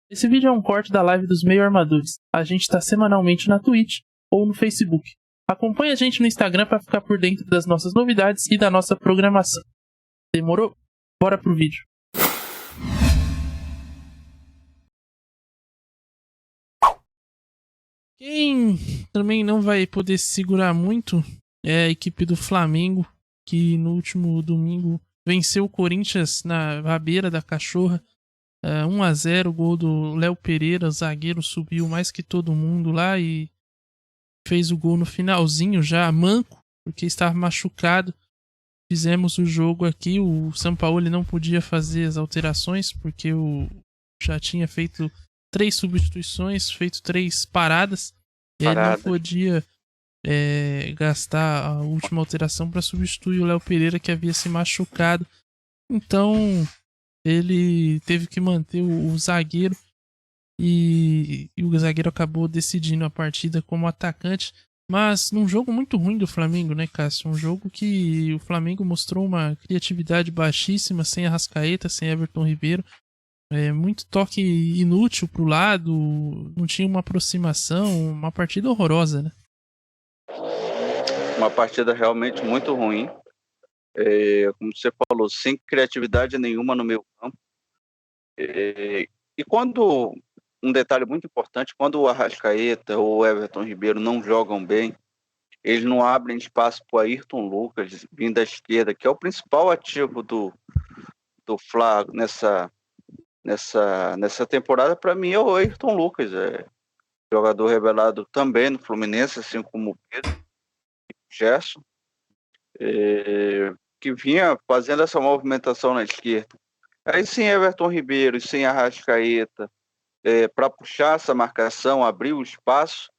Esse vídeo é um corte da live dos Meio Armadores. A gente está semanalmente na Twitch ou no Facebook. Acompanhe a gente no Instagram para ficar por dentro das nossas novidades e da nossa programação. Demorou? Bora pro vídeo. Quem também não vai poder se segurar muito é a equipe do Flamengo, que no último domingo venceu o Corinthians na rabeira da Cachorra. 1-0, gol do Léo Pereira, zagueiro, subiu mais que todo mundo lá e fez o gol no finalzinho já, manco, porque estava machucado. Fizemos o jogo aqui, o Sampaoli não podia fazer as alterações, porque já tinha feito 3 substituições, feito 3 paradas, e ele não podia gastar a última alteração para substituir o Léo Pereira, que havia se machucado. Então ele teve que manter o zagueiro e o zagueiro acabou decidindo a partida como atacante, mas num jogo muito ruim do Flamengo, né, Cássio? Um jogo que o Flamengo mostrou uma criatividade baixíssima, sem Arrascaeta, sem Everton Ribeiro, muito toque inútil pro lado, não tinha uma aproximação, uma partida horrorosa, né? Uma partida realmente muito ruim. Como você falou, sem criatividade nenhuma no meio campo. E quando, um detalhe muito importante, quando o Arrascaeta ou o Everton Ribeiro não jogam bem, eles não abrem espaço para o Ayrton Lucas, vindo da esquerda, que é o principal ativo do Fla nessa temporada. Para mim é o Ayrton Lucas, jogador revelado também no Fluminense, assim como o Pedro, o Gerson, que vinha fazendo essa movimentação na esquerda. Aí sem Everton Ribeiro e sem Arrascaeta, para puxar essa marcação, abrir o espaço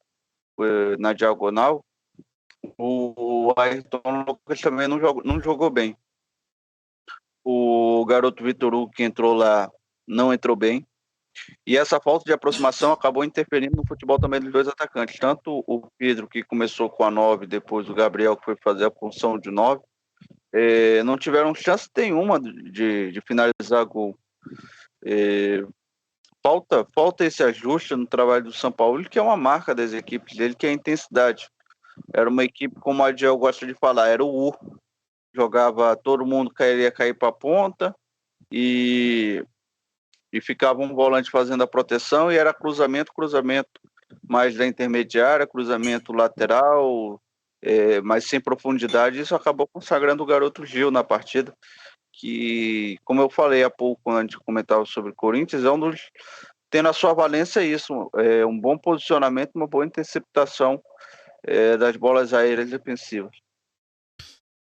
na diagonal, o Ayrton Lucas também não jogou bem. O garoto Vitor Hugo, que entrou lá, não entrou bem. E essa falta de aproximação acabou interferindo no futebol também dos dois atacantes. Tanto o Pedro, que começou com a 9, depois o Gabriel, que foi fazer a função de 9, não tiveram chance nenhuma de finalizar gol. Falta esse ajuste no trabalho do Sampaoli, que é uma marca das equipes dele, que é a intensidade. Era uma equipe, como a Adiel gosta de falar, era o U. Jogava, todo mundo queria cair para a ponta e ficava um volante fazendo a proteção, e era cruzamento mais da intermediária, cruzamento lateral, mas sem profundidade. Isso acabou consagrando o garoto Gil na partida, que, como eu falei há pouco, antes de comentar sobre o Corinthians, tem na sua valência isso, um bom posicionamento, uma boa interceptação das bolas aéreas defensivas.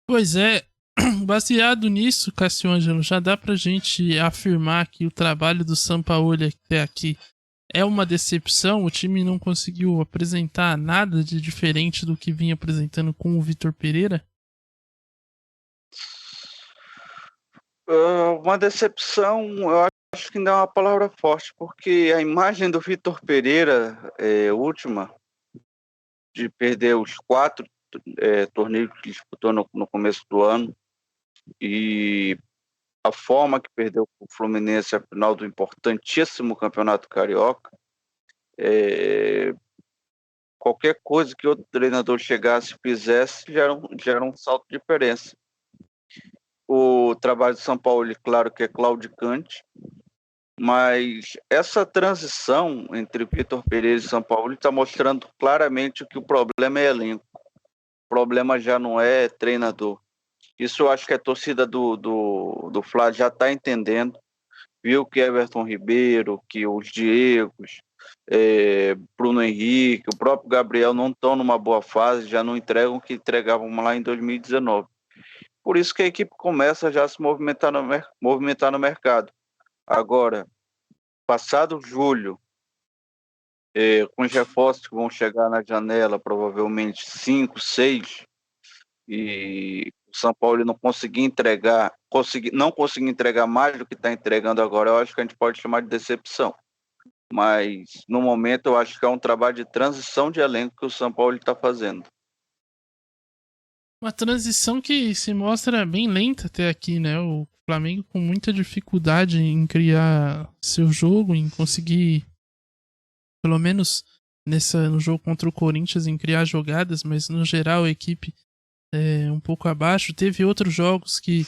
Pois é, baseado nisso, Cassiôngelo, já dá pra gente afirmar que o trabalho do Sampaoli até aqui é uma decepção. O time não conseguiu apresentar nada de diferente do que vinha apresentando com o Vitor Pereira? Uma decepção, eu acho que ainda é uma palavra forte, porque a imagem do Vitor Pereira, última, de perder os 4 torneios que disputou no começo do ano, e a forma que perdeu o Fluminense a final do importantíssimo Campeonato Carioca, qualquer coisa que outro treinador chegasse e fizesse já era um salto de diferença. O trabalho de São Paulo, claro que é claudicante, mas essa transição entre Vitor Pereira e São Paulo está mostrando claramente que o problema é elenco. O problema já não é treinador. Isso eu acho que a torcida do Flá já está entendendo. Viu que Everton Ribeiro, que os Diegos, Bruno Henrique, o próprio Gabriel não estão numa boa fase, já não entregam o que entregavam lá em 2019. Por isso que a equipe começa já a se movimentar no mercado. Agora, passado julho, com os reforços que vão chegar na janela, provavelmente 5, 6, e o São Paulo não conseguir entregar mais do que está entregando agora, eu acho que a gente pode chamar de decepção. Mas, no momento, eu acho que é um trabalho de transição de elenco que o São Paulo está fazendo. Uma transição que se mostra bem lenta até aqui, né? O Flamengo com muita dificuldade em criar seu jogo, em conseguir, pelo menos no jogo contra o Corinthians, em criar jogadas, mas no geral a equipe é um pouco abaixo. Teve outros jogos que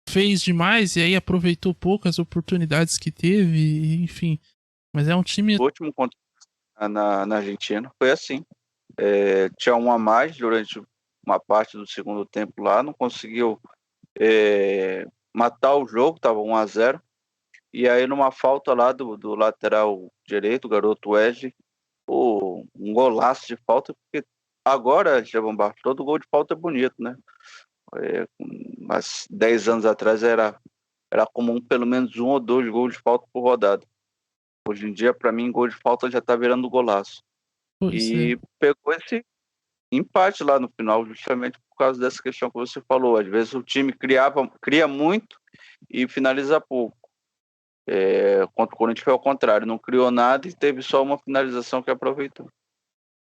fez demais e aí aproveitou poucas oportunidades que teve, enfim. Mas é um time. O último contra na Argentina foi assim. Tinha um a mais durante uma parte do segundo tempo lá, não conseguiu matar o jogo, estava 1-0. E aí numa falta lá do lateral direito, o garoto Wesley, um golaço de falta, porque agora, Esteban Barros, todo gol de falta é bonito, né? Mas 10 anos atrás era comum pelo menos 1 ou 2 gols de falta por rodada. Hoje em dia, para mim, gol de falta já tá virando golaço. Pois é. E pegou esse empate lá no final, justamente por causa dessa questão que você falou. Às vezes o time cria muito e finaliza pouco. Contra o Corinthians foi ao contrário, não criou nada e teve só uma finalização que aproveitou.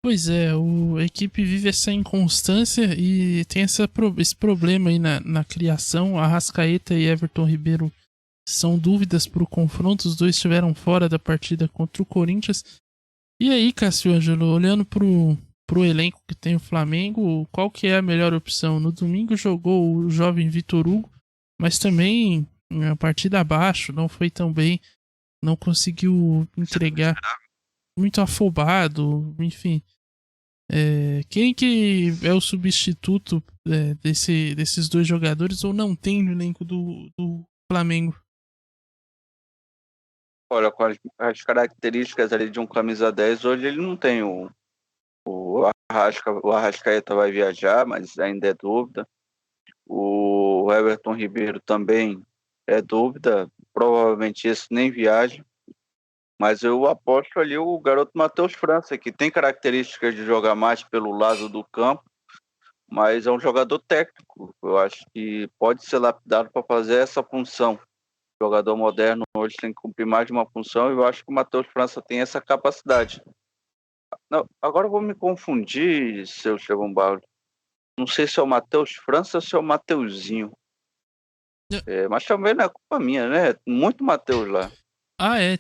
Pois é, a equipe vive essa inconstância e tem esse problema aí na criação. Arrascaeta e Everton Ribeiro são dúvidas para o confronto, os dois estiveram fora da partida contra o Corinthians. E aí, Cássio Ângelo, olhando pro elenco que tem o Flamengo, qual que é a melhor opção? No domingo jogou o jovem Vitor Hugo, mas também a partida abaixo, não foi tão bem, não conseguiu entregar, muito afobado, enfim. Quem que é o substituto desses dois jogadores ou não tem no elenco do Flamengo? Olha, com as características ali de um camisa 10, hoje ele não tem o Arrascaeta vai viajar, mas ainda é dúvida. O Everton Ribeiro também é dúvida, provavelmente esse nem viaja. Mas eu aposto ali o garoto Matheus França, que tem características de jogar mais pelo lado do campo, mas é um jogador técnico. Eu acho que pode ser lapidado para fazer essa função. O jogador moderno hoje tem que cumprir mais de uma função e eu acho que o Matheus França tem essa capacidade. Não, agora eu vou me confundir, seu Chegão Barros. Não sei se é o Matheus França ou se é o Mateuzinho. Mas também não é culpa minha, né? Muito Matheus lá.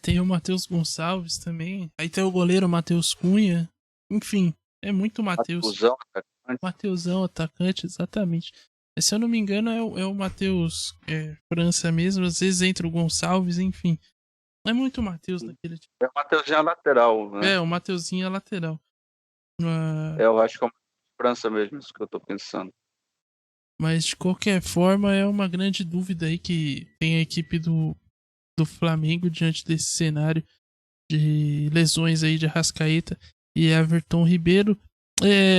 Tem o Matheus Gonçalves também. Aí tem o goleiro Matheus Cunha. Enfim, é muito Matheus. Mateusão, atacante. Mateusão, atacante, exatamente. Se eu não me engano, é o Matheus França mesmo. Às vezes entra o Gonçalves, enfim. É muito Matheus naquele time. É o Mateuzinho lateral, né? O Mateuzinho é lateral. Eu acho que é o França mesmo, isso que eu tô pensando. Mas de qualquer forma, é uma grande dúvida aí que tem a equipe do Flamengo diante desse cenário de lesões aí de Arrascaeta e Everton Ribeiro.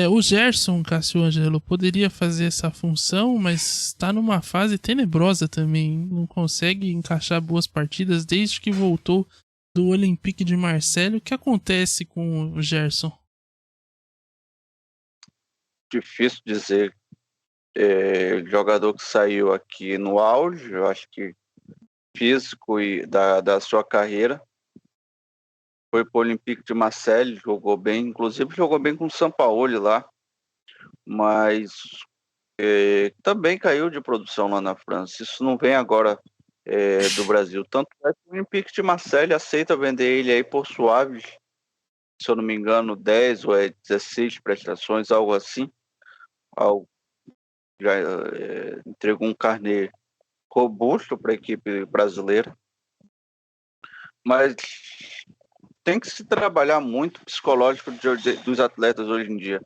O Gerson, Cássio Ângelo, poderia fazer essa função, mas está numa fase tenebrosa também. Não consegue encaixar boas partidas desde que voltou do Olympique de Marseille. O que acontece com o Gerson? Difícil dizer. Jogador que saiu aqui no auge, eu acho que físico e da sua carreira. Foi para o Olympique de Marseille, jogou bem, inclusive jogou bem com o Sampaoli lá, mas também caiu de produção lá na França. Isso não vem agora do Brasil. Tanto é que o Olympique de Marseille aceita vender ele aí por suaves, se eu não me engano, 10 ou 16 prestações, algo assim. Já entregou um carnê robusto para a equipe brasileira. Mas tem que se trabalhar muito o psicológico dos atletas hoje em dia.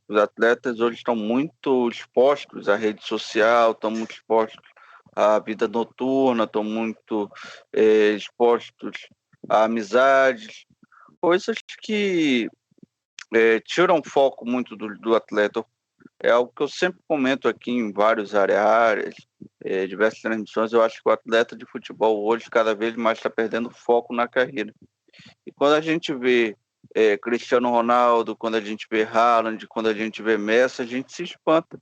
Os atletas hoje estão muito expostos à rede social, estão muito expostos à vida noturna, estão muito expostos a amizades, coisas que tiram foco muito do atleta. É algo que eu sempre comento aqui em várias áreas, diversas transmissões. Eu acho que o atleta de futebol hoje cada vez mais está perdendo foco na carreira. E quando a gente vê Cristiano Ronaldo, quando a gente vê Haaland, quando a gente vê Messi, a gente se espanta,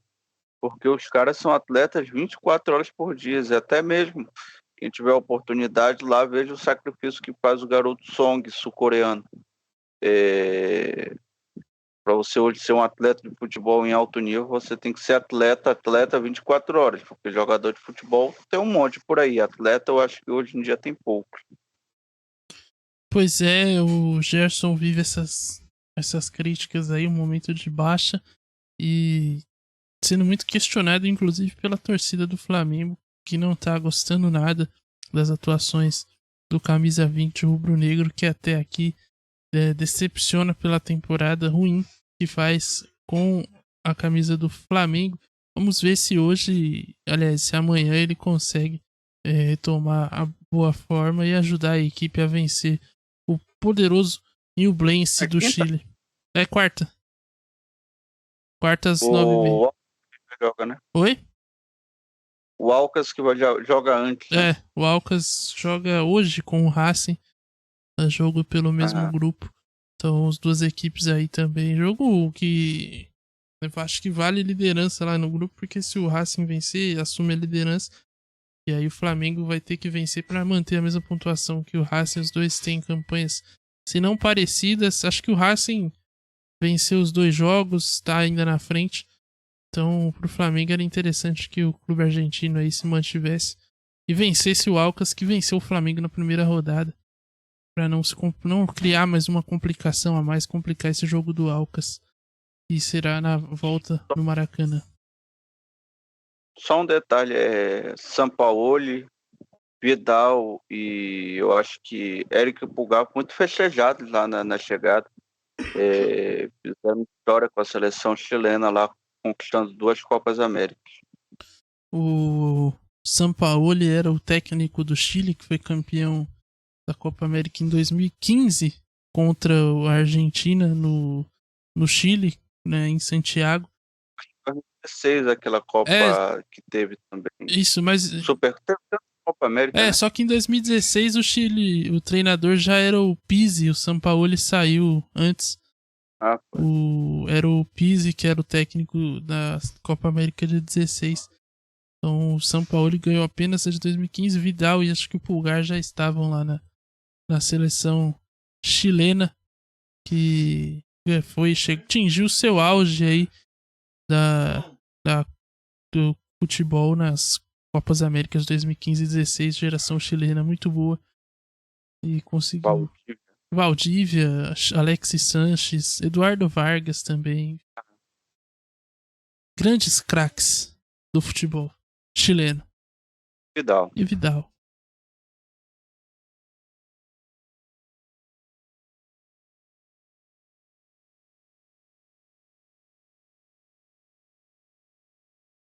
porque os caras são atletas 24 horas por dia, e até mesmo quem tiver a oportunidade lá, veja o sacrifício que faz o garoto Song, sul-coreano. Para você hoje ser um atleta de futebol em alto nível, você tem que ser atleta 24 horas, porque jogador de futebol tem um monte por aí. Atleta, eu acho que hoje em dia tem pouco. Pois é, o Gerson vive essas críticas aí, um momento de baixa, e sendo muito questionado, inclusive, pela torcida do Flamengo, que não tá gostando nada das atuações do camisa 20 rubro-negro, que até aqui decepciona pela temporada ruim que faz com a camisa do Flamengo. Vamos ver se hoje, aliás, se amanhã ele consegue retomar a boa forma e ajudar a equipe a vencer o poderoso Ñublense do Chile. É quarta. Quarta às 9h30. O joga, né? Oi? O Alcas que joga antes. Né? O Alcas joga hoje com o Racing. Jogo pelo mesmo grupo. Então, as duas equipes aí também. Jogo que eu acho que vale liderança lá no grupo, porque se o Racing vencer, assume a liderança. E aí o Flamengo vai ter que vencer para manter a mesma pontuação que o Racing. Os dois têm campanhas, se não parecidas. Acho que o Racing venceu os 2 jogos, está ainda na frente. Então, pro Flamengo era interessante que o clube argentino aí se mantivesse e vencesse o Alcas, que venceu o Flamengo na primeira rodada, para não criar mais uma complicação a mais, complicar esse jogo do Alcas, e será na volta no Maracanã. Só um detalhe, Sampaoli, Vidal e eu acho que Éric Pulgar muito festejados lá na chegada. Fizeram história com a seleção chilena lá, conquistando 2 Copas Américas. O Sampaoli era o técnico do Chile, que foi campeão da Copa América em 2015 contra a Argentina no Chile, né, em Santiago. 2016, aquela Copa que teve também. Isso, mas Super Copa América. Né? Só que em 2016 o Chile, o treinador já era o Pizzi, o Sampaoli saiu antes. Era o Pizzi que era o técnico da Copa América de 16. Então o Sampaoli ganhou apenas a de 2015. Vidal e acho que o Pulgar já estavam lá na seleção chilena, que atingiu seu auge aí do futebol nas Copas Américas 2015 e 2016, geração chilena muito boa. E conseguiu. Valdívia, Alexis Sanches, Eduardo Vargas também. Grandes craques do futebol chileno. Vidal. E Vidal.